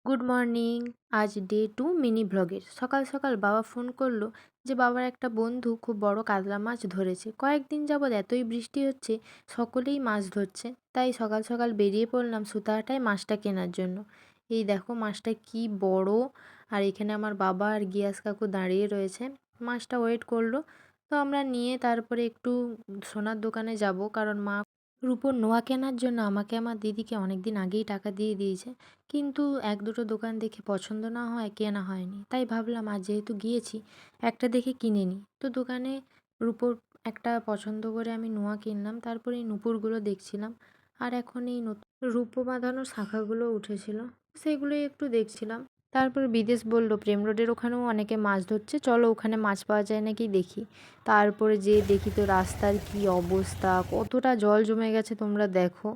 Good morning. আজ day 2 mini ভ্লগের। সকাল সকাল বাবা ফোন করলো যে বাবার একটা বন্ধু খুব বড় কাতলা মাছ ধরেছে। কয়েকদিন যাবৎ এতই বৃষ্টি হচ্ছে, সকলেই মাছ ধরছে। তাই সকাল সকাল বেরিয়ে পড়লাম সুতাহাটায় মাছটা কেনার জন্য। এই দেখো মাছটা কি বড়। আর এখানে আমার বাবা আর গিয়াস কাকু দাঁড়িয়ে রয়েছে, মাছটা ওয়েট করলো। তো আমরা নিয়ে তারপরে একটু সোনার দোকানে যাব, কারণ মা রূপোর নোয়া কেনার জন্য আমাকে আমার দিদিকে অনেক দিন আগেই টাকা দিয়ে দিয়েছে। কিন্তু এক দুটো দোকান দেখে পছন্দ না হয় কেনা হয়নি, তাই ভাবলাম আজ যেহেতু গিয়েছি একটা দেখে কিনে নিই। তো দোকানে রূপোর একটা পছন্দ করে আমি নোয়া কিনলাম, তারপরে এই নুপুরগুলো দেখছিলাম। আর এখন এই নতুন রূপো বাঁধানো শাখাগুলো উঠেছিল, সেগুলোই একটু দেখছিলাম। তারপর বিদেশ বলল প্রেম রোডের ওখানেও অনেকে মাছ ধরছে, চলো ওখানে মাছ পাওয়া যায় নাকি দেখি। তারপরে যেয়ে দেখি তো রাস্তার কি অবস্থা, কতটা জল জমে গেছে তোমরা দেখো।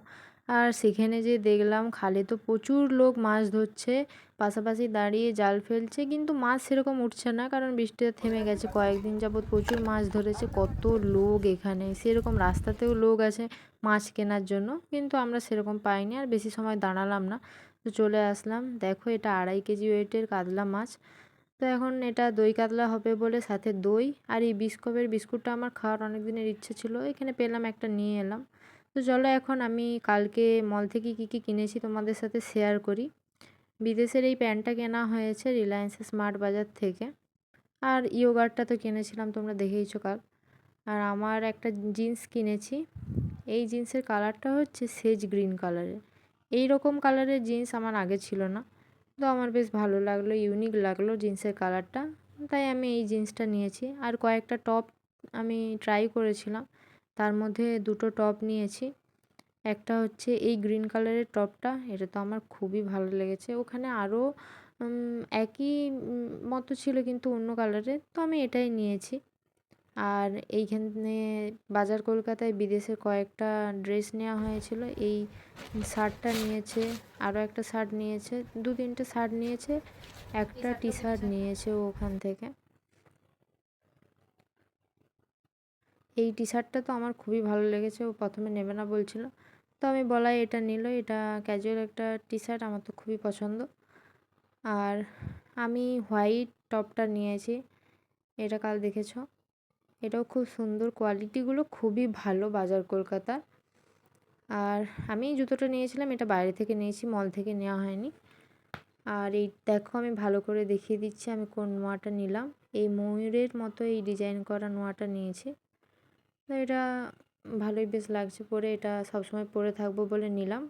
আর সেখানে যে দেখলাম খালে তো প্রচুর লোক মাছ ধরছে, পাশাপাশি দাঁড়িয়ে জাল ফেলছে, কিন্তু মাছ সেরকম উঠছে না, কারণ বৃষ্টিটা থেমে গেছে। কয়েকদিন যাবৎ প্রচুর মাছ ধরেছে, কত লোক এখানে। সেরকম রাস্তাতেও লোক আছে মাছ কেনার জন্য, কিন্তু আমরা সেরকম পাইনি, আর বেশি সময় দাঁড়ালাম না। তো চলে আসলাম। দেখো এটা 2.5 কেজি ওয়েটের কাতলা মাছ। তো এখন এটা দই কাতলা হবে বলে সাথে দই আর এই বিস্কপের বিস্কুটটা আমার খাওয়ার অনেক দিনের ইচ্ছে ছিল, এখানে পেলাম একটা নিয়ে এলাম। তো চলো এখন আমি কালকে মল থেকে কী কী কিনেছি তোমাদের সাথে শেয়ার করি। বিদেশের এই প্যান্টটা কেনা হয়েছে রিলায়েন্সের স্মার্ট বাজার থেকে। আর ইয়োগার্টটা তো কিনেছিলাম, তোমরা দেখেইছো কাল। আর আমার একটা জিন্স কিনেছি। এই জিন্সের কালারটা হচ্ছে সেজ গ্রিন কালারের। এই রকম কালারের জিন্স আমার আগে ছিল না, তো আমার বেশ ভালো লাগলো, ইউনিক লাগলো জিন্সের কালারটা। তাই আমি এই জিন্সটা নিয়েছি। আর কয়েকটা টপ আমি ট্রাই করেছিলাম, তার মধ্যে দুটো টপ নিয়েছি। একটা হচ্ছে এই গ্রিন কালারের টপটা, এটা তো আমার খুবই ভালো লেগেছে। ওখানে আরও একই মতো ছিল কিন্তু অন্য কালারের, তো আমি এটাই নিয়েছি। আর এইখানে বাজার কলকাতায় বিদেশের কয়েকটা ড্রেস নেওয়া হয়েছিল। এই শার্টটা নিয়েছে, আরও একটা শার্ট নিয়েছে, 2-3টে শার্ট নিয়েছে, একটা টি শার্ট নিয়েছে ও ওখান থেকে। এই টি শার্টটা তো আমার খুবই ভালো লেগেছে, ও প্রথমে নেবে না বলছিল, তো আমি বলাই এটা নিল। এটা ক্যাজুয়াল একটা টি শার্ট, আমার তো খুবই পছন্দ। আর আমি হোয়াইট টপটা নিয়েছি, এটা কাল দেখেছো। এটাও খুব সুন্দর, কোয়ালিটিগুলো খুবই ভালো বাজার কলকাতার। আর আমি এই জুতোটা নিয়েছিলাম, এটা বাইরে থেকে নিয়েছি, মল থেকে নেওয়া হয়নি। আর এই দেখো আমি ভালো করে দেখিয়ে দিচ্ছি আমি কোন নোয়াটা নিলাম। এই ময়ূরের মতো এই ডিজাইন করা নোয়াটা নিয়েছি। তো এটা ভালোই বেশ লাগছে পরে, এটা সবসময় পরে থাকবো বলে নিলাম।